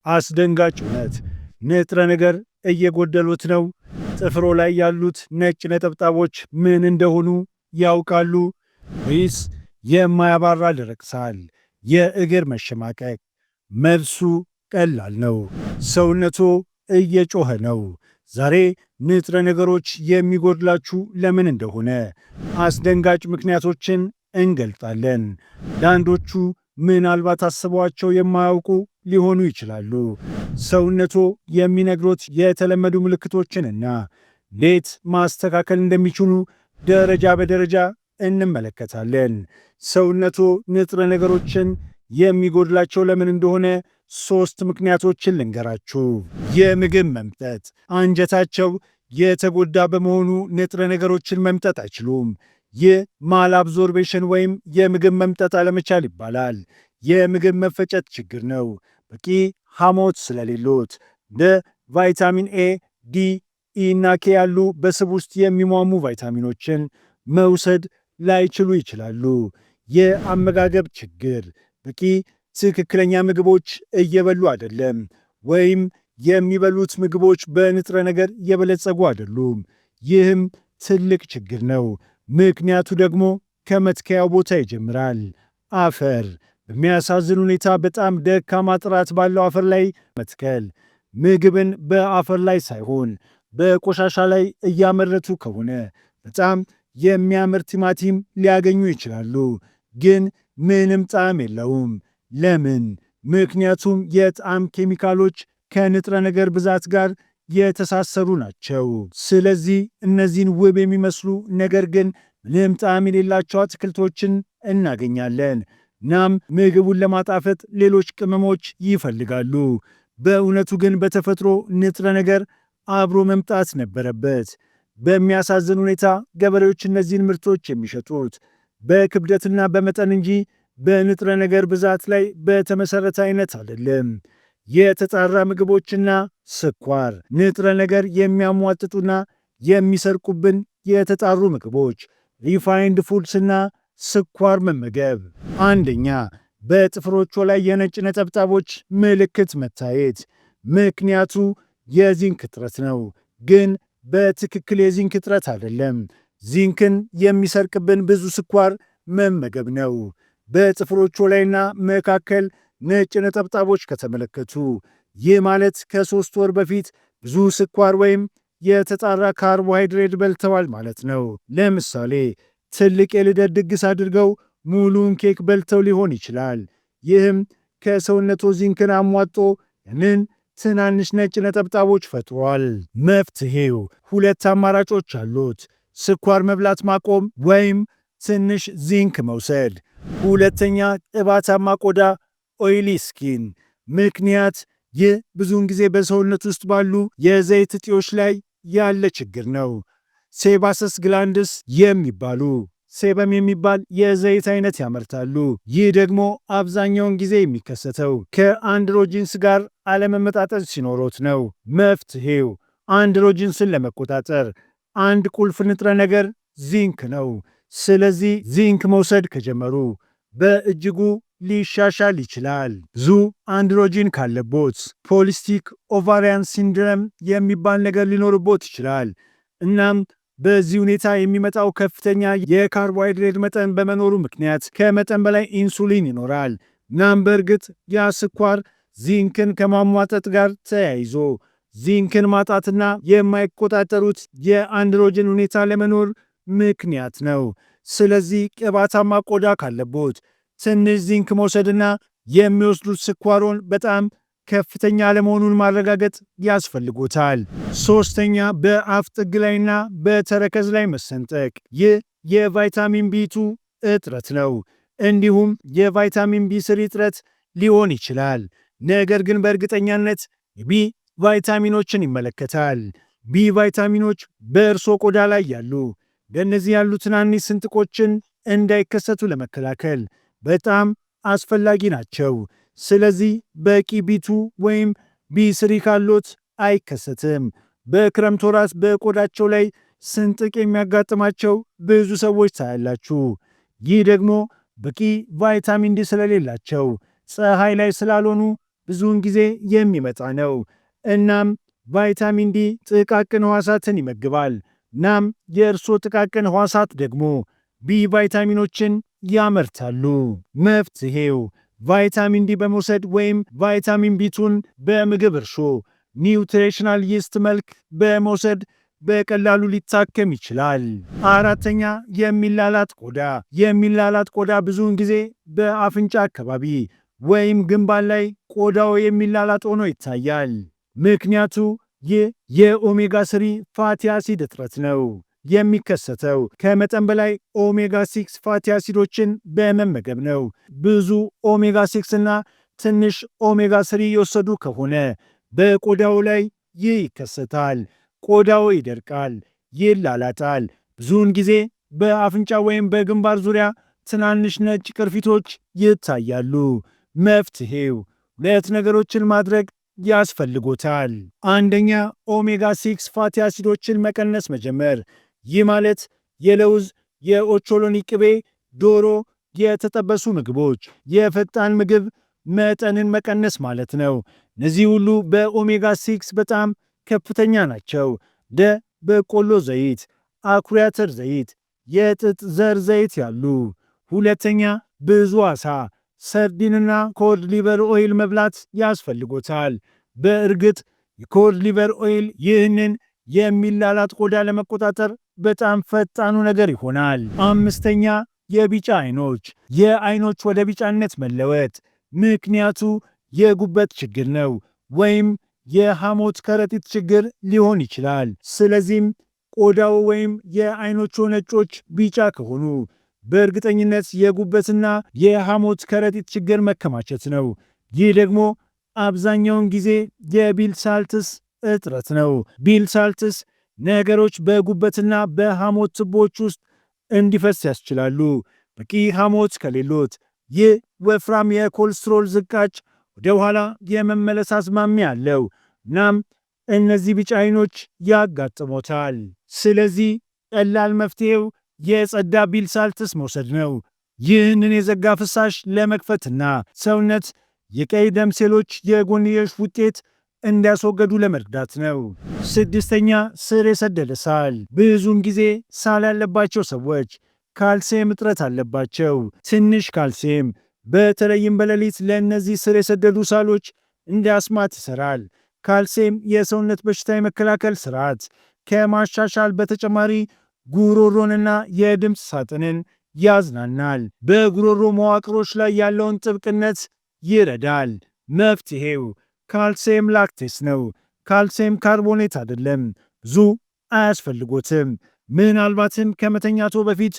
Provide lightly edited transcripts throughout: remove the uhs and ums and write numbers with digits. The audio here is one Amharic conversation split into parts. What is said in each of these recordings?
አስደንጋጭ እውነት! ንጥረ ነገር እየጎደሉት ነው። ጥፍሮ ላይ ያሉት ነጭ ነጠብጣቦች ምን እንደሆኑ ያውቃሉ? ወይስ የማያባራ ደረቅ ሳል፣ የእግር መሸማቀቅ? መልሱ ቀላል ነው። ሰውነቶ እየጮኸ ነው። ዛሬ ንጥረ ነገሮች የሚጎድላችሁ ለምን እንደሆነ አስደንጋጭ ምክንያቶችን እንገልጣለን። ለአንዶቹ ምናልባት አስበዋቸው የማያውቁ ሊሆኑ ይችላሉ። ሰውነቶ የሚነግሮት የተለመዱ ምልክቶችንና እንዴት ማስተካከል እንደሚችሉ ደረጃ በደረጃ እንመለከታለን። ሰውነቶ ንጥረ ነገሮችን የሚጎድላቸው ለምን እንደሆነ 3 ምክንያቶችን ልንገራችሁ። የምግብ መምጠጥ። አንጀታቸው የተጎዳ በመሆኑ ንጥረ ነገሮችን መምጠጥ አይችሉም። ይህ ማልአብዞርቤሽን ወይም የምግብ መምጠጥ አለመቻል ይባላል። የምግብ መፈጨት ችግር ነው። በቂ ሐሞት ስለሌሎት እንደ ቫይታሚን ኤ፣ ዲ፣ ኢ እና ኬ ያሉ በስብ ውስጥ የሚሟሙ ቫይታሚኖችን መውሰድ ላይችሉ ይችላሉ። የአመጋገብ ችግር፣ በቂ ትክክለኛ ምግቦች እየበሉ አይደለም፣ ወይም የሚበሉት ምግቦች በንጥረ ነገር የበለጸጉ አይደሉም። ይህም ትልቅ ችግር ነው። ምክንያቱ ደግሞ ከመትከያው ቦታ ይጀምራል። አፈር። በሚያሳዝን ሁኔታ በጣም ደካማ ጥራት ባለው አፈር ላይ መትከል። ምግብን በአፈር ላይ ሳይሆን በቆሻሻ ላይ እያመረቱ ከሆነ በጣም የሚያምር ቲማቲም ሊያገኙ ይችላሉ፣ ግን ምንም ጣዕም የለውም። ለምን? ምክንያቱም የጣዕም ኬሚካሎች ከንጥረ ነገር ብዛት ጋር የተሳሰሩ ናቸው። ስለዚህ እነዚህን ውብ የሚመስሉ ነገር ግን ምንም ጣዕም የሌላቸው አትክልቶችን እናገኛለን። እናም ምግቡን ለማጣፈጥ ሌሎች ቅመሞች ይፈልጋሉ። በእውነቱ ግን በተፈጥሮ ንጥረ ነገር አብሮ መምጣት ነበረበት። በሚያሳዝን ሁኔታ ገበሬዎች እነዚህን ምርቶች የሚሸጡት በክብደትና በመጠን እንጂ በንጥረ ነገር ብዛት ላይ በተመሠረተ አይነት አይደለም። የተጣራ ምግቦችና ስኳር። ንጥረ ነገር የሚያሟጥጡና የሚሰርቁብን የተጣሩ ምግቦች፣ ሪፋይንድ ፉድስና ስኳር መመገብ። አንደኛ፣ በጥፍሮቹ ላይ የነጭ ነጠብጣቦች ምልክት መታየት። ምክንያቱ የዚንክ እጥረት ነው፣ ግን በትክክል የዚንክ እጥረት አይደለም። ዚንክን የሚሰርቅብን ብዙ ስኳር መመገብ ነው። በጥፍሮቹ ላይና መካከል ነጭ ነጠብጣቦች ከተመለከቱ ይህ ማለት ከ3 ወር በፊት ብዙ ስኳር ወይም የተጣራ ካርቦሃይድሬት በልተዋል ማለት ነው። ለምሳሌ ትልቅ የልደት ድግስ አድርገው ሙሉን ኬክ በልተው ሊሆን ይችላል። ይህም ከሰውነቶ ዚንክን አሟጦ ያንን ትናንሽ ነጭ ነጠብጣቦች ፈጥሯል። መፍትሄው 2 አማራጮች አሉት። ስኳር መብላት ማቆም ወይም ትንሽ ዚንክ መውሰድ። ሁለተኛ፣ ቅባታማ ቆዳ ኦይሊ ስኪን። ምክንያት ይህ ብዙውን ጊዜ በሰውነት ውስጥ ባሉ የዘይት እጢዎች ላይ ያለ ችግር ነው። ሴባሰስ ግላንድስ የሚባሉ ሴበም የሚባል የዘይት አይነት ያመርታሉ። ይህ ደግሞ አብዛኛውን ጊዜ የሚከሰተው ከአንድሮጂንስ ጋር አለመመጣጠን ሲኖሮት ነው። መፍትሄው አንድሮጂንስን ለመቆጣጠር አንድ ቁልፍ ንጥረ ነገር ዚንክ ነው። ስለዚህ ዚንክ መውሰድ ከጀመሩ በእጅጉ ሊሻሻል ይችላል። ብዙ አንድሮጂን ካለቦት ፖሊስቲክ ኦቫሪያን ሲንድረም የሚባል ነገር ሊኖርቦት ይችላል። እናም በዚህ ሁኔታ የሚመጣው ከፍተኛ የካርቦሃይድሬት መጠን በመኖሩ ምክንያት ከመጠን በላይ ኢንሱሊን ይኖራል። እናም በእርግጥ ያ ስኳር ዚንክን ከማሟጠጥ ጋር ተያይዞ ዚንክን ማጣትና የማይቆጣጠሩት የአንድሮጅን ሁኔታ ለመኖር ምክንያት ነው። ስለዚህ ቅባታማ ቆዳ ካለቦት ትንሽ ዚንክ መውሰድና የሚወስዱት ስኳሮን በጣም ከፍተኛ አለመሆኑን ማረጋገጥ ያስፈልጎታል። 3ኛ፣ በአፍ ጥግ ላይና በተረከዝ ላይ መሰንጠቅ። ይህ የቫይታሚን ቢ2 እጥረት ነው። እንዲሁም የቫይታሚን ቢ3 እጥረት ሊሆን ይችላል። ነገር ግን በእርግጠኛነት የቢ ቫይታሚኖችን ይመለከታል። ቢ ቫይታሚኖች በእርሶ ቆዳ ላይ ያሉ እንደነዚህ ያሉ ትናንሽ ስንጥቆችን እንዳይከሰቱ ለመከላከል በጣም አስፈላጊ ናቸው። ስለዚህ በቂ ቢ2 ወይም ቢ3 ካሎት አይከሰትም። በክረምት ወራት በቆዳቸው ላይ ስንጥቅ የሚያጋጥማቸው ብዙ ሰዎች ታያላችሁ። ይህ ደግሞ በቂ ቫይታሚን ዲ ስለሌላቸው ፀሐይ ላይ ስላልሆኑ ብዙውን ጊዜ የሚመጣ ነው። እናም ቫይታሚን ዲ ጥቃቅን ሕዋሳትን ይመግባል። እናም የእርስዎ ጥቃቅን ሕዋሳት ደግሞ ቢ ቫይታሚኖችን ያመርታሉ። መፍትሄው ቫይታሚን ዲ በመውሰድ ወይም ቫይታሚን ቢቱን በምግብ እርሾ ኒውትሪሽናል ይስት መልክ በመውሰድ በቀላሉ ሊታከም ይችላል። አራተኛ የሚላላት ቆዳ። የሚላላት ቆዳ ብዙውን ጊዜ በአፍንጫ አካባቢ ወይም ግንባር ላይ ቆዳው የሚላላት ሆኖ ይታያል። ምክንያቱ ይህ የኦሜጋ 3 ፋቲ አሲድ እጥረት ነው። የሚከሰተው ከመጠን በላይ ኦሜጋ 6 ፋቲ አሲዶችን በመመገብ ነው። ብዙ ኦሜጋ 6 እና ትንሽ ኦሜጋ 3 የወሰዱ ከሆነ በቆዳው ላይ ይህ ይከሰታል። ቆዳው ይደርቃል፣ ይላላጣል። ብዙውን ጊዜ በአፍንጫ ወይም በግንባር ዙሪያ ትናንሽ ነጭ ቅርፊቶች ይታያሉ። መፍትሄው ሁለት ነገሮችን ማድረግ ያስፈልጎታል። አንደኛ ኦሜጋ 6 ፋቲ አሲዶችን መቀነስ መጀመር። ይህ ማለት የለውዝ፣ የኦቾሎኒ ቅቤ፣ ዶሮ፣ የተጠበሱ ምግቦች፣ የፈጣን ምግብ መጠንን መቀነስ ማለት ነው። እነዚህ ሁሉ በኦሜጋ 6 በጣም ከፍተኛ ናቸው። እንደ በቆሎ ዘይት፣ አኩሪ አተር ዘይት፣ የጥጥ ዘር ዘይት ያሉ። ሁለተኛ ብዙ ዓሳ፣ ሰርዲንና ኮድ ሊቨር ኦይል መብላት ያስፈልጎታል። በእርግጥ የኮድ ሊቨር ኦይል ይህንን የሚላላት ቆዳ ለመቆጣጠር በጣም ፈጣኑ ነገር ይሆናል። አምስተኛ የቢጫ አይኖች፣ የአይኖች ወደ ቢጫነት መለወጥ ምክንያቱ የጉበት ችግር ነው ወይም የሐሞት ከረጢት ችግር ሊሆን ይችላል። ስለዚህም ቆዳው ወይም የአይኖቹ ነጮች ቢጫ ከሆኑ በእርግጠኝነት የጉበትና የሐሞት ከረጢት ችግር መከማቸት ነው። ይህ ደግሞ አብዛኛውን ጊዜ የቢል ሳልትስ እጥረት ነው። ቢል ሳልትስ ነገሮች በጉበትና በሐሞት ቱቦዎች ውስጥ እንዲፈስ ያስችላሉ። በቂ ሐሞት ከሌሎት ይህ ወፍራም የኮሌስትሮል ዝቃጭ ወደ ኋላ የመመለስ አዝማሚያ አለው። እናም እነዚህ ቢጫ አይኖች ያጋጥሞታል። ስለዚህ ቀላል መፍትሄው የጸዳ ቢል ሳልትስ መውሰድ ነው። ይህንን የዘጋ ፍሳሽ ለመክፈትና ሰውነት የቀይ ደም ሴሎች የጎንዮሽ ውጤት እንዲያስወገዱ ለመርዳት ነው። ስድስተኛ ስር የሰደደ ሳል። ብዙውን ጊዜ ሳል ያለባቸው ሰዎች ካልሲየም እጥረት አለባቸው። ትንሽ ካልሲየም በተለይም በሌሊት ለእነዚህ ስር የሰደዱ ሳሎች እንደ አስማት ይሰራል። ካልሲየም የሰውነት በሽታ የመከላከል ስርዓት ከማሻሻል በተጨማሪ ጉሮሮንና የድምፅ ሳጥንን ያዝናናል። በጉሮሮ መዋቅሮች ላይ ያለውን ጥብቅነት ይረዳል። መፍትሄው ካልሲየም ላክቴስ ነው። ካልሲየም ካርቦኔት አይደለም። ብዙ አያስፈልጎትም። ምናልባትም ከመተኛቶ በፊት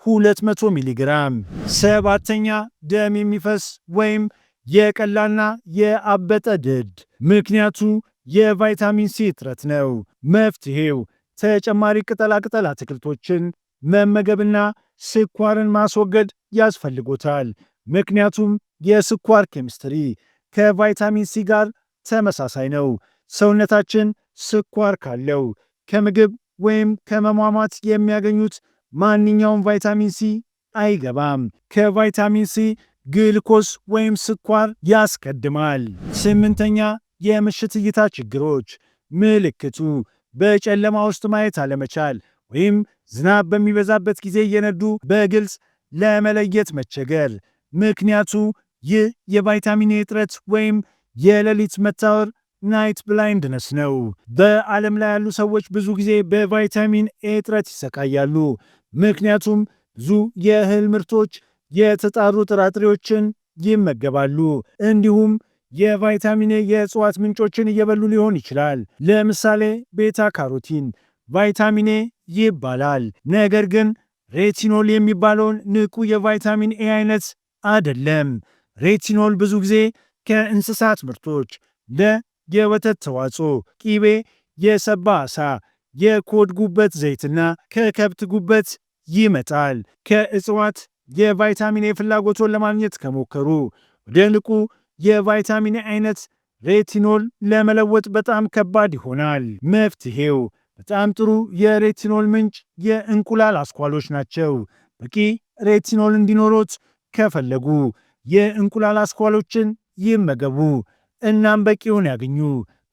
200 ሚሊግራም። ሰባተኛ ደም የሚፈስ ወይም የቀላና የአበጠ ድድ ምክንያቱ የቫይታሚን ሲ እጥረት ነው። መፍትሄው ተጨማሪ ቅጠላቅጠል አትክልቶችን መመገብና ስኳርን ማስወገድ ያስፈልጎታል። ምክንያቱም የስኳር ኬሚስትሪ ከቫይታሚን ሲ ጋር ተመሳሳይ ነው። ሰውነታችን ስኳር ካለው ከምግብ ወይም ከመሟሟት የሚያገኙት ማንኛውም ቫይታሚን ሲ አይገባም። ከቫይታሚን ሲ ግልኮስ ወይም ስኳር ያስቀድማል። ስምንተኛ የምሽት እይታ ችግሮች ምልክቱ በጨለማ ውስጥ ማየት አለመቻል ወይም ዝናብ በሚበዛበት ጊዜ እየነዱ በግልጽ ለመለየት መቸገር። ምክንያቱ ይህ የቫይታሚን እጥረት ወይም የሌሊት መታወር ናይት ብላይንድነስ ነው። በዓለም ላይ ያሉ ሰዎች ብዙ ጊዜ በቫይታሚን እጥረት ይሰቃያሉ። ምክንያቱም ብዙ የእህል ምርቶች የተጣሩ ጥራጥሬዎችን ይመገባሉ። እንዲሁም የቫይታሚን የእጽዋት ምንጮችን እየበሉ ሊሆን ይችላል። ለምሳሌ ቤታ ካሮቲን ቫይታሚን ይባላል። ነገር ግን ሬቲኖል የሚባለውን ንቁ የቫይታሚን ኤ አይነት አይደለም። ሬቲኖል ብዙ ጊዜ ከእንስሳት ምርቶች እንደ የወተት ተዋጽኦ፣ ቂቤ፣ የሰባ ዓሳ፣ የኮድ ጉበት ዘይትና ከከብት ጉበት ይመጣል። ከእጽዋት የቫይታሚን ኤ ፍላጎቶን ለማግኘት ከሞከሩ ወደ ንቁ የቫይታሚን ኤ አይነት ሬቲኖል ለመለወጥ በጣም ከባድ ይሆናል። መፍትሄው በጣም ጥሩ የሬቲኖል ምንጭ የእንቁላል አስኳሎች ናቸው። በቂ ሬቲኖል እንዲኖሮት ከፈለጉ የእንቁላል አስኳሎችን ይመገቡ። እናም በቂውን ያገኙ።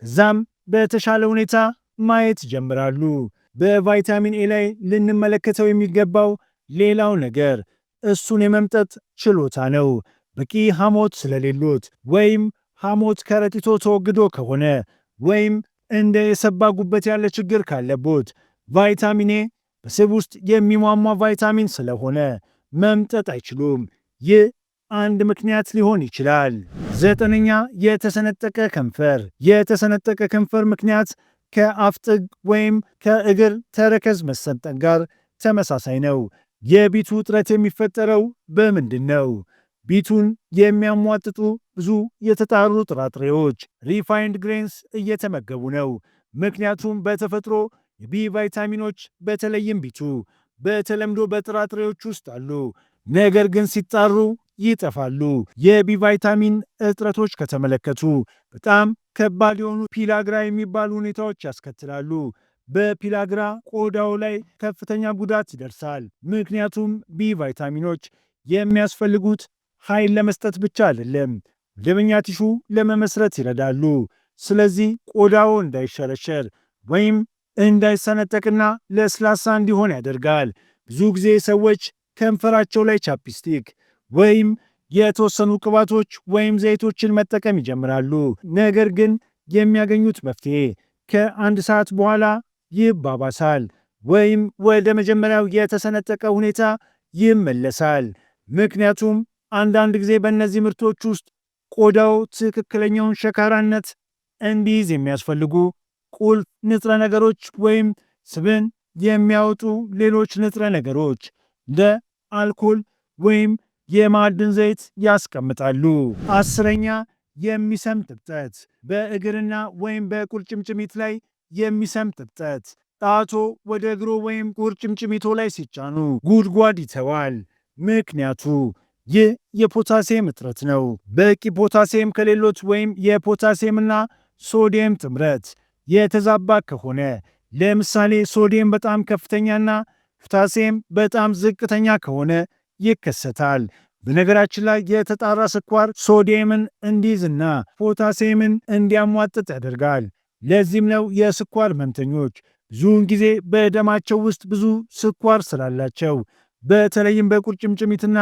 ከዛም በተሻለ ሁኔታ ማየት ይጀምራሉ። በቫይታሚን ኤ ላይ ልንመለከተው የሚገባው ሌላው ነገር እሱን የመምጠጥ ችሎታ ነው። በቂ ሐሞት ስለሌሎት ወይም ሐሞት ከረጢቶ ተወግዶ ከሆነ ወይም እንደ የሰባ ጉበት ያለ ችግር ካለቦት ቫይታሚን ኤ በስብ ውስጥ የሚሟሟ ቫይታሚን ስለሆነ መምጠጥ አይችሉም። ይህ አንድ ምክንያት ሊሆን ይችላል። 9ኛ የተሰነጠቀ ከንፈር። የተሰነጠቀ ከንፈር ምክንያት ከአፍጥግ ወይም ከእግር ተረከዝ መሰንጠቅ ጋር ተመሳሳይ ነው። የቢቱ እጥረት የሚፈጠረው በምንድን ነው? ቢቱን የሚያሟጥጡ ብዙ የተጣሩ ጥራጥሬዎች ሪፋይንድ ግሬንስ እየተመገቡ ነው። ምክንያቱም በተፈጥሮ የቢ ቫይታሚኖች በተለይም ቢቱ በተለምዶ በጥራጥሬዎች ውስጥ አሉ፣ ነገር ግን ሲጣሩ ይጠፋሉ። የቢ ቫይታሚን እጥረቶች ከተመለከቱ በጣም ከባድ የሆኑ ፒላግራ የሚባሉ ሁኔታዎች ያስከትላሉ። በፒላግራ ቆዳው ላይ ከፍተኛ ጉዳት ይደርሳል። ምክንያቱም ቢ ቫይታሚኖች የሚያስፈልጉት ኃይል ለመስጠት ብቻ አይደለም፣ መደበኛ ቲሹ ለመመስረት ይረዳሉ። ስለዚህ ቆዳው እንዳይሸረሸር ወይም እንዳይሰነጠቅና ለስላሳ እንዲሆን ያደርጋል። ብዙ ጊዜ ሰዎች ከንፈራቸው ላይ ቻፕስቲክ ወይም የተወሰኑ ቅባቶች ወይም ዘይቶችን መጠቀም ይጀምራሉ። ነገር ግን የሚያገኙት መፍትሄ ከአንድ ሰዓት በኋላ ይባባሳል ወይም ወደ መጀመሪያው የተሰነጠቀ ሁኔታ ይመለሳል። ምክንያቱም አንዳንድ ጊዜ በእነዚህ ምርቶች ውስጥ ቆዳው ትክክለኛውን ሸካራነት እንዲይዝ የሚያስፈልጉ ቁልፍ ንጥረ ነገሮች ወይም ስብን የሚያወጡ ሌሎች ንጥረ ነገሮች እንደ አልኮል ወይም የማዕድን ዘይት ያስቀምጣሉ። 10ኛ የሚሰምጥ እብጠት። በእግርና ወይም በቁርጭምጭሚት ላይ የሚሰምጥ እብጠት። ጣቶ ወደ እግሮ ወይም ቁርጭምጭሚቶ ላይ ሲጫኑ ጉድጓድ ይተዋል። ምክንያቱ ይህ የፖታሲየም እጥረት ነው። በቂ ፖታሲየም ከሌሎት ወይም የፖታሲየምና ሶዲየም ጥምረት የተዛባ ከሆነ ለምሳሌ ሶዲየም በጣም ከፍተኛና ፖታሲየም በጣም ዝቅተኛ ከሆነ ይከሰታል። በነገራችን ላይ የተጣራ ስኳር ሶዲየምን እንዲይዝና ፖታሲየምን እንዲያሟጥጥ ያደርጋል። ለዚህም ነው የስኳር ህመምተኞች ብዙውን ጊዜ በደማቸው ውስጥ ብዙ ስኳር ስላላቸው በተለይም በቁርጭምጭሚትና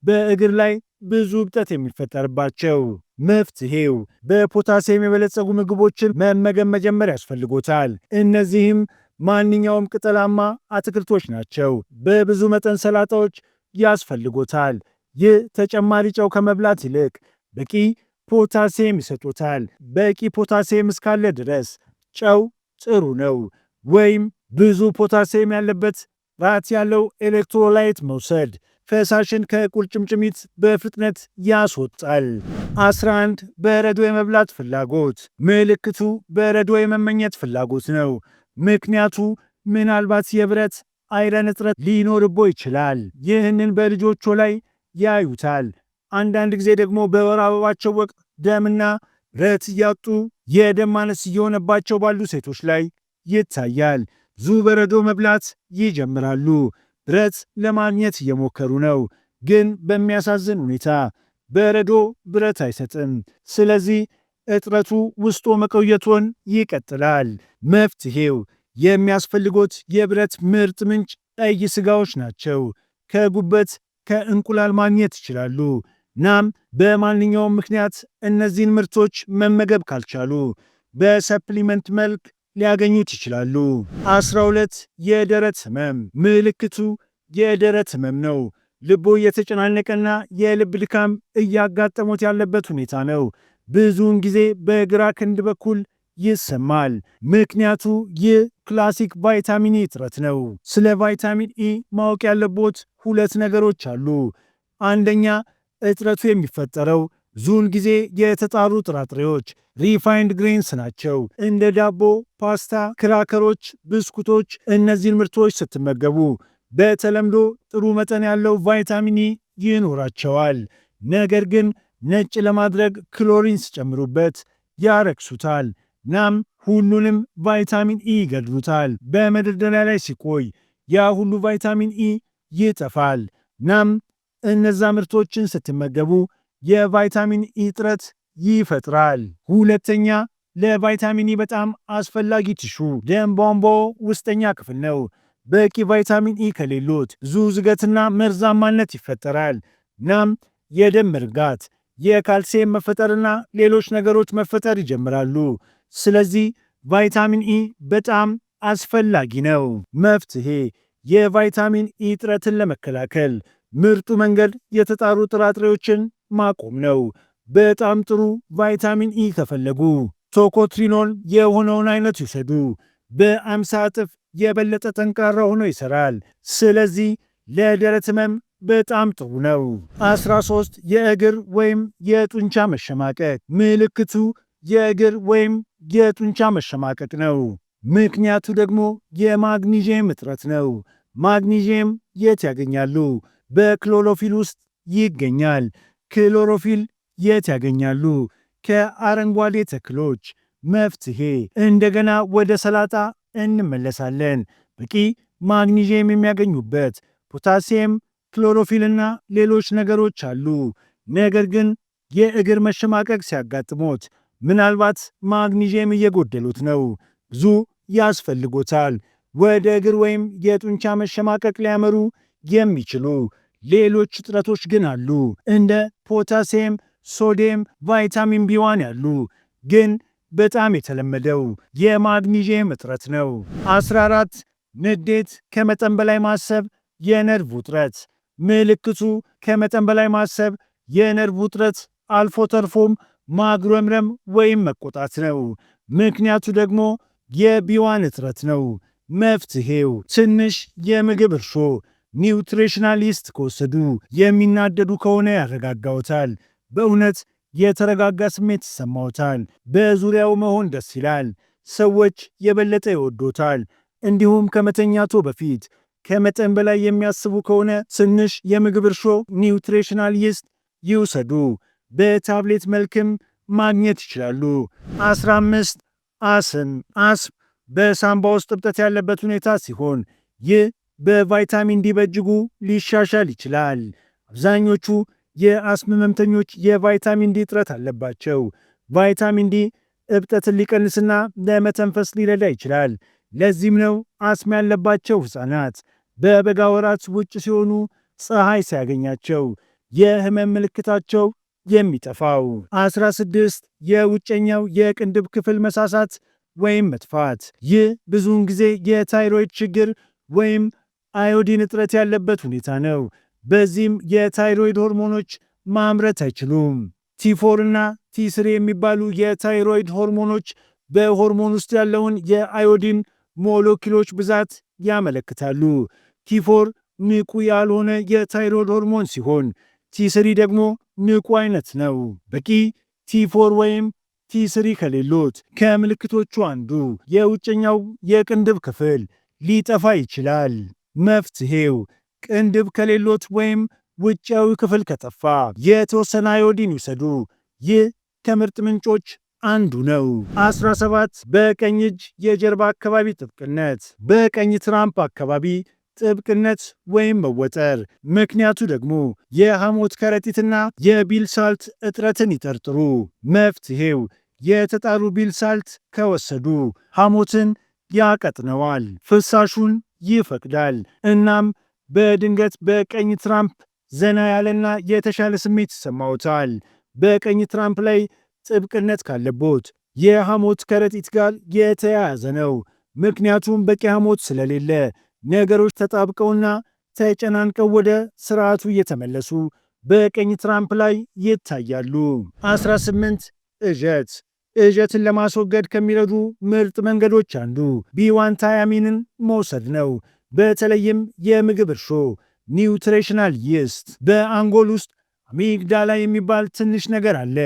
በእግር ላይ ብዙ እብጠት የሚፈጠርባቸው። መፍትሄው በፖታሲየም የበለጸጉ ምግቦችን መመገብ መጀመር ያስፈልጎታል። እነዚህም ማንኛውም ቅጠላማ አትክልቶች ናቸው። በብዙ መጠን ሰላጣዎች ያስፈልጎታል። ይህ ተጨማሪ ጨው ከመብላት ይልቅ በቂ ፖታሲየም ይሰጡታል። በቂ ፖታሲየም እስካለ ድረስ ጨው ጥሩ ነው። ወይም ብዙ ፖታሲየም ያለበት ራት ያለው ኤሌክትሮላይት መውሰድ ፈሳሽን ከቁርጭምጭሚት በፍጥነት ያስወጣል። 11 በረዶ የመብላት ፍላጎት። ምልክቱ በረዶ የመመኘት ፍላጎት ነው። ምክንያቱ ምናልባት የብረት አይረን እጥረት ሊኖርቦ ይችላል። ይህንን በልጆቹ ላይ ያዩታል። አንዳንድ ጊዜ ደግሞ በወር አበባቸው ወቅት ደምና ብረት እያጡ የደም ማነስ እየሆነባቸው ባሉ ሴቶች ላይ ይታያል። ብዙ በረዶ መብላት ይጀምራሉ። ብረት ለማግኘት እየሞከሩ ነው፣ ግን በሚያሳዝን ሁኔታ በረዶ ብረት አይሰጥም። ስለዚህ እጥረቱ ውስጦ መቆየቱን ይቀጥላል። መፍትሄው የሚያስፈልጎት የብረት ምርጥ ምንጭ ቀይ ስጋዎች ናቸው። ከጉበት፣ ከእንቁላል ማግኘት ይችላሉ። ናም በማንኛውም ምክንያት እነዚህን ምርቶች መመገብ ካልቻሉ በሰፕሊመንት መልክ ሊያገኙት ይችላሉ። 12 የደረት ህመም። ምልክቱ የደረት ህመም ነው። ልቦ እየተጨናነቀና የልብ ድካም እያጋጠሙት ያለበት ሁኔታ ነው። ብዙውን ጊዜ በግራ ክንድ በኩል ይሰማል። ምክንያቱ ይህ ክላሲክ ቫይታሚን ኢ እጥረት ነው። ስለ ቫይታሚን ኢ ማወቅ ያለቦት 2 ነገሮች አሉ። አንደኛ እጥረቱ የሚፈጠረው ብዙውን ጊዜ የተጣሩ ጥራጥሬዎች ሪፋይንድ ግሬንስ ናቸው። እንደ ዳቦ፣ ፓስታ፣ ክራከሮች፣ ብስኩቶች እነዚህን ምርቶች ስትመገቡ በተለምዶ ጥሩ መጠን ያለው ቫይታሚን ኢ ይኖራቸዋል። ነገር ግን ነጭ ለማድረግ ክሎሪን ሲጨምሩበት ያረክሱታል። ናም ሁሉንም ቫይታሚን ኢ ይገድሉታል። በመደርደሪያ ላይ ሲቆይ ያ ሁሉ ቫይታሚን ኢ ይጠፋል። ናም እነዛ ምርቶችን ስትመገቡ የቫይታሚን ኢ እጥረት ይፈጥራል። ሁለተኛ፣ ለቫይታሚን ኢ በጣም አስፈላጊ ቲሹ ደም ቧንቧ ውስጠኛ ክፍል ነው። በቂ ቫይታሚን ኢ ከሌሎት ብዙ ዝገትና መርዛማነት ይፈጠራል። እናም የደም መርጋት፣ የካልሲየም መፈጠርና ሌሎች ነገሮች መፈጠር ይጀምራሉ። ስለዚህ ቫይታሚን ኢ በጣም አስፈላጊ ነው። መፍትሄ የቫይታሚን ኢ እጥረትን ለመከላከል ምርጡ መንገድ የተጣሩ ጥራጥሬዎችን ማቆም ነው። በጣም ጥሩ ቫይታሚን ኢ ከፈለጉ ቶኮትሪኖል የሆነውን አይነት ይውሰዱ። በ50 እጥፍ የበለጠ ጠንካራ ሆኖ ይሰራል። ስለዚህ ለደረት ህመም በጣም ጥሩ ነው። 13 የእግር ወይም የጡንቻ መሸማቀቅ ምልክቱ የእግር ወይም የጡንቻ መሸማቀቅ ነው። ምክንያቱ ደግሞ የማግኒዥየም እጥረት ነው። ማግኒዥየም የት ያገኛሉ? በክሎሮፊል ውስጥ ይገኛል። ክሎሮፊል የት ያገኛሉ? ከአረንጓዴ ተክሎች። መፍትሄ እንደገና ወደ ሰላጣ እንመለሳለን። በቂ ማግኒዥየም የሚያገኙበት ፖታሲየም፣ ክሎሮፊልና ሌሎች ነገሮች አሉ። ነገር ግን የእግር መሸማቀቅ ሲያጋጥሞት ምናልባት ማግኒዥየም እየጎደሉት ነው። ብዙ ያስፈልጎታል። ወደ እግር ወይም የጡንቻ መሸማቀቅ ሊያመሩ የሚችሉ ሌሎች እጥረቶች ግን አሉ። እንደ ፖታሲየም፣ ሶዲየም፣ ቫይታሚን ቢ1 ያሉ። ግን በጣም የተለመደው የማግኒዥየም እጥረት ነው። 14 ንዴት፣ ከመጠን በላይ ማሰብ፣ የነርቭ ውጥረት ምልክቱ ከመጠን በላይ ማሰብ፣ የነርቭ ውጥረት፣ አልፎ ተርፎም ማጉረምረም ወይም መቆጣት ነው። ምክንያቱ ደግሞ የቢ1 እጥረት ነው። መፍትሄው ትንሽ የምግብ እርሾ ኒውትሪሽናል ይስት ከወሰዱ። የሚናደዱ ከሆነ ያረጋጋዎታል። በእውነት የተረጋጋ ስሜት ይሰማዎታል። በዙሪያው መሆን ደስ ይላል። ሰዎች የበለጠ ይወዶታል። እንዲሁም ከመተኛቶ በፊት ከመጠን በላይ የሚያስቡ ከሆነ ትንሽ የምግብ እርሾ ኒውትሪሽናል ይስት ይውሰዱ። በታብሌት መልክም ማግኘት ይችላሉ። 15 አስም በሳምባ ውስጥ እብጠት ያለበት ሁኔታ ሲሆን ይህ በቫይታሚን ዲ በእጅጉ ሊሻሻል ይችላል። አብዛኞቹ የአስም ህመምተኞች የቫይታሚን ዲ እጥረት አለባቸው። ቫይታሚን ዲ እብጠትን ሊቀንስና ለመተንፈስ ሊረዳ ይችላል። ለዚህም ነው አስም ያለባቸው ሕፃናት በበጋ ወራት ውጭ ሲሆኑ ፀሐይ ሲያገኛቸው የህመም ምልክታቸው የሚጠፋው። 16 የውጨኛው የቅንድብ ክፍል መሳሳት ወይም መጥፋት። ይህ ብዙውን ጊዜ የታይሮይድ ችግር ወይም አዮዲን እጥረት ያለበት ሁኔታ ነው። በዚህም የታይሮይድ ሆርሞኖች ማምረት አይችሉም። ቲ4 እና ቲ3 የሚባሉ የታይሮይድ ሆርሞኖች በሆርሞን ውስጥ ያለውን የአዮዲን ሞለኪውሎች ብዛት ያመለክታሉ። ቲ4 ንቁ ያልሆነ የታይሮይድ ሆርሞን ሲሆን ቲ3 ደግሞ ንቁ አይነት ነው። በቂ ቲ4 ወይም ቲ3 ከሌሎት ከምልክቶቹ አንዱ የውጨኛው የቅንድብ ክፍል ሊጠፋ ይችላል። መፍትሄው ቅንድብ ከሌሎት ወይም ውጫዊ ክፍል ከጠፋ የተወሰነ አዮዲን ይውሰዱ። ይህ ከምርጥ ምንጮች አንዱ ነው። 17 በቀኝ እጅ የጀርባ አካባቢ ጥብቅነት፣ በቀኝ ትራምፕ አካባቢ ጥብቅነት ወይም መወጠር። ምክንያቱ ደግሞ የሐሞት ከረጢትና የቢል ሳልት እጥረትን ይጠርጥሩ። መፍትሄው የተጣሩ ቢል ሳልት ከወሰዱ ሐሞትን ያቀጥነዋል፣ ፍሳሹን ይፈቅዳል። እናም በድንገት በቀኝ ትራምፕ ዘና ያለና የተሻለ ስሜት ይሰማዎታል። በቀኝ ትራምፕ ላይ ጥብቅነት ካለቦት የሐሞት ከረጢት ጋር የተያያዘ ነው። ምክንያቱም በቂ ሐሞት ስለሌለ ነገሮች ተጣብቀውና ተጨናንቀው ወደ ስርዓቱ እየተመለሱ በቀኝ ትራምፕ ላይ ይታያሉ። 18 እዠት። እዠትን ለማስወገድ ከሚረዱ ምርጥ መንገዶች አንዱ ቢ1 ታያሚንን መውሰድ ነው። በተለይም የምግብ እርሾ ኒውትሪሽናል ይስት። በአንጎል ውስጥ አሚግዳላ የሚባል ትንሽ ነገር አለ።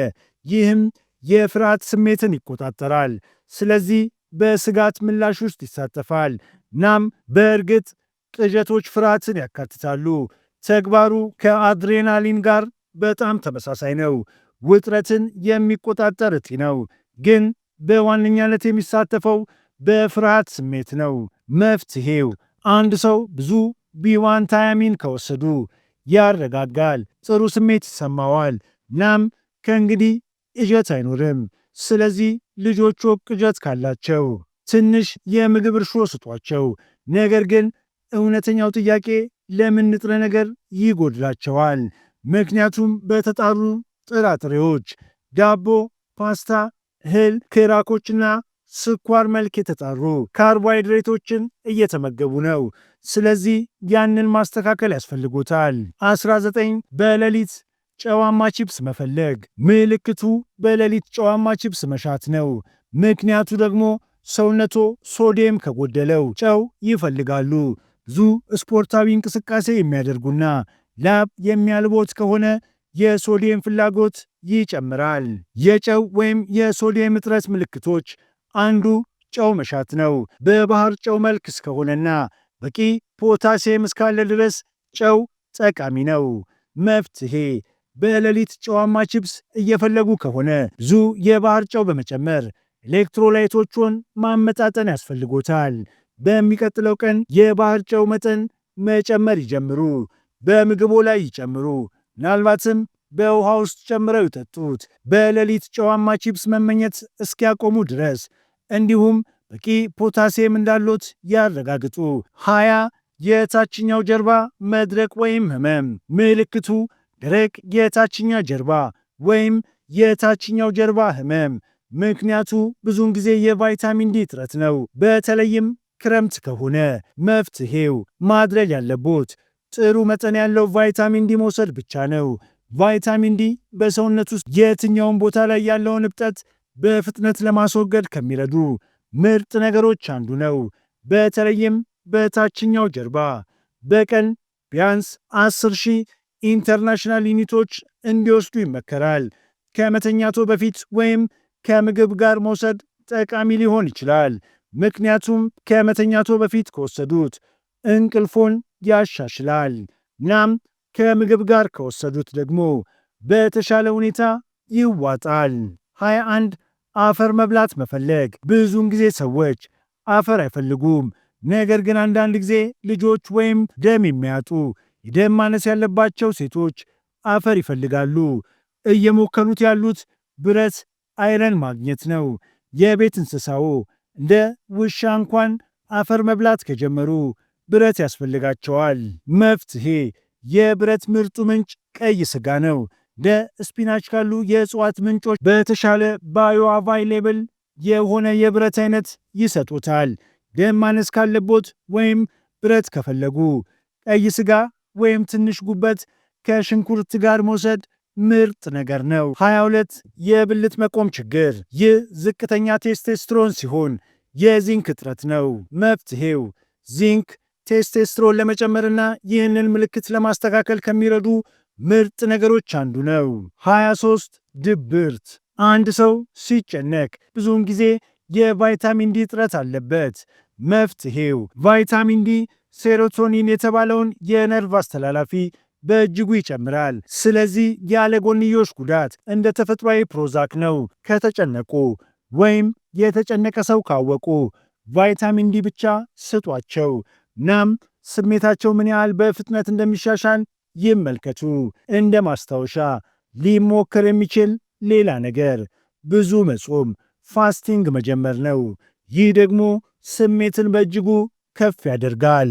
ይህም የፍርሃት ስሜትን ይቆጣጠራል። ስለዚህ በስጋት ምላሽ ውስጥ ይሳተፋል። ናም በእርግጥ ቅዠቶች ፍርሃትን ያካትታሉ። ተግባሩ ከአድሬናሊን ጋር በጣም ተመሳሳይ ነው። ውጥረትን የሚቆጣጠር እጢ ነው፣ ግን በዋነኛነት የሚሳተፈው በፍርሃት ስሜት ነው። መፍትሄው አንድ ሰው ብዙ ቢ1 ታያሚን ከወሰዱ ያረጋጋል፣ ጥሩ ስሜት ይሰማዋል። ናም ከእንግዲህ ቅዠት አይኖርም። ስለዚህ ልጆቹ ቅዠት ካላቸው ትንሽ የምግብ እርሾ ስጧቸው። ነገር ግን እውነተኛው ጥያቄ ለምን ንጥረ ነገር ይጎድላቸዋል? ምክንያቱም በተጣሩ ጥራጥሬዎች፣ ዳቦ፣ ፓስታ፣ እህል፣ ክራኮችና ስኳር መልክ የተጣሩ ካርቦሃይድሬቶችን እየተመገቡ ነው። ስለዚህ ያንን ማስተካከል ያስፈልጎታል። 19 በሌሊት ጨዋማ ቺፕስ መፈለግ። ምልክቱ በሌሊት ጨዋማ ቺፕስ መሻት ነው። ምክንያቱ ደግሞ ሰውነቶ ሶዲየም ከጎደለው ጨው ይፈልጋሉ። ብዙ ስፖርታዊ እንቅስቃሴ የሚያደርጉና ላብ የሚያልቦት ከሆነ የሶዲየም ፍላጎት ይጨምራል። የጨው ወይም የሶዲየም እጥረት ምልክቶች አንዱ ጨው መሻት ነው። በባህር ጨው መልክ እስከሆነና በቂ ፖታሲየም እስካለ ድረስ ጨው ጠቃሚ ነው። መፍትሄ በሌሊት ጨዋማ ቺፕስ እየፈለጉ ከሆነ ብዙ የባህር ጨው በመጨመር ኤሌክትሮላይቶቹን ማመጣጠን ያስፈልጎታል። በሚቀጥለው ቀን የባህር ጨው መጠን መጨመር ይጀምሩ። በምግቦ ላይ ይጨምሩ። ምናልባትም በውሃ ውስጥ ጨምረው ይጠጡት። በሌሊት ጨዋማ ቺፕስ መመኘት እስኪያቆሙ ድረስ እንዲሁም በቂ ፖታሲየም እንዳሎት ያረጋግጡ። 20 የታችኛው ጀርባ መድረቅ ወይም ህመም። ምልክቱ ደረቅ የታችኛ ጀርባ ወይም የታችኛው ጀርባ ህመም። ምክንያቱ ብዙውን ጊዜ የቫይታሚን ዲ እጥረት ነው፣ በተለይም ክረምት ከሆነ። መፍትሄው ማድረግ ያለቦት ጥሩ መጠን ያለው ቫይታሚን ዲ መውሰድ ብቻ ነው። ቫይታሚን ዲ በሰውነት ውስጥ የትኛውን ቦታ ላይ ያለውን እብጠት በፍጥነት ለማስወገድ ከሚረዱ ምርጥ ነገሮች አንዱ ነው። በተለይም በታችኛው ጀርባ በቀን ቢያንስ 10,000 ኢንተርናሽናል ዩኒቶች እንዲወስዱ ይመከራል። ከመተኛቶ በፊት ወይም ከምግብ ጋር መውሰድ ጠቃሚ ሊሆን ይችላል። ምክንያቱም ከመተኛቶ በፊት ከወሰዱት እንቅልፎን ያሻሽላል። እናም ከምግብ ጋር ከወሰዱት ደግሞ በተሻለ ሁኔታ ይዋጣል። 21 አፈር መብላት መፈለግ። ብዙውን ጊዜ ሰዎች አፈር አይፈልጉም። ነገር ግን አንዳንድ ጊዜ ልጆች ወይም ደም የሚያጡ የደም ማነስ ያለባቸው ሴቶች አፈር ይፈልጋሉ። እየሞከሩት ያሉት ብረት አይረን ማግኘት ነው። የቤት እንስሳው እንደ ውሻ እንኳን አፈር መብላት ከጀመሩ ብረት ያስፈልጋቸዋል። መፍትሄ የብረት ምርጡ ምንጭ ቀይ ስጋ ነው። እንደ ስፒናች ካሉ የእጽዋት ምንጮች በተሻለ ባዮ አቫይሌብል የሆነ የብረት አይነት ይሰጡታል። ደም ማነስ ካለቦት ወይም ብረት ከፈለጉ ቀይ ስጋ ወይም ትንሽ ጉበት ከሽንኩርት ጋር መውሰድ ምርጥ ነገር ነው። 22 የብልት መቆም ችግር። ይህ ዝቅተኛ ቴስቴስትሮን ሲሆን የዚንክ እጥረት ነው። መፍትሄው ዚንክ ቴስቴስትሮን ለመጨመርና ይህንን ምልክት ለማስተካከል ከሚረዱ ምርጥ ነገሮች አንዱ ነው። 23 ድብርት። አንድ ሰው ሲጨነቅ ብዙውን ጊዜ የቫይታሚን ዲ እጥረት አለበት። መፍትሄው ቫይታሚን ዲ ሴሮቶኒን የተባለውን የነርቭ አስተላላፊ በእጅጉ ይጨምራል። ስለዚህ ያለ ጎንዮሽ ጉዳት እንደ ተፈጥሯዊ ፕሮዛክ ነው። ከተጨነቁ ወይም የተጨነቀ ሰው ካወቁ ቫይታሚን ዲ ብቻ ስጧቸው። ናም ስሜታቸው ምን ያህል በፍጥነት እንደሚሻሻል ይመልከቱ። እንደ ማስታወሻ ሊሞከር የሚችል ሌላ ነገር ብዙ መጾም ፋስቲንግ መጀመር ነው። ይህ ደግሞ ስሜትን በእጅጉ ከፍ ያደርጋል።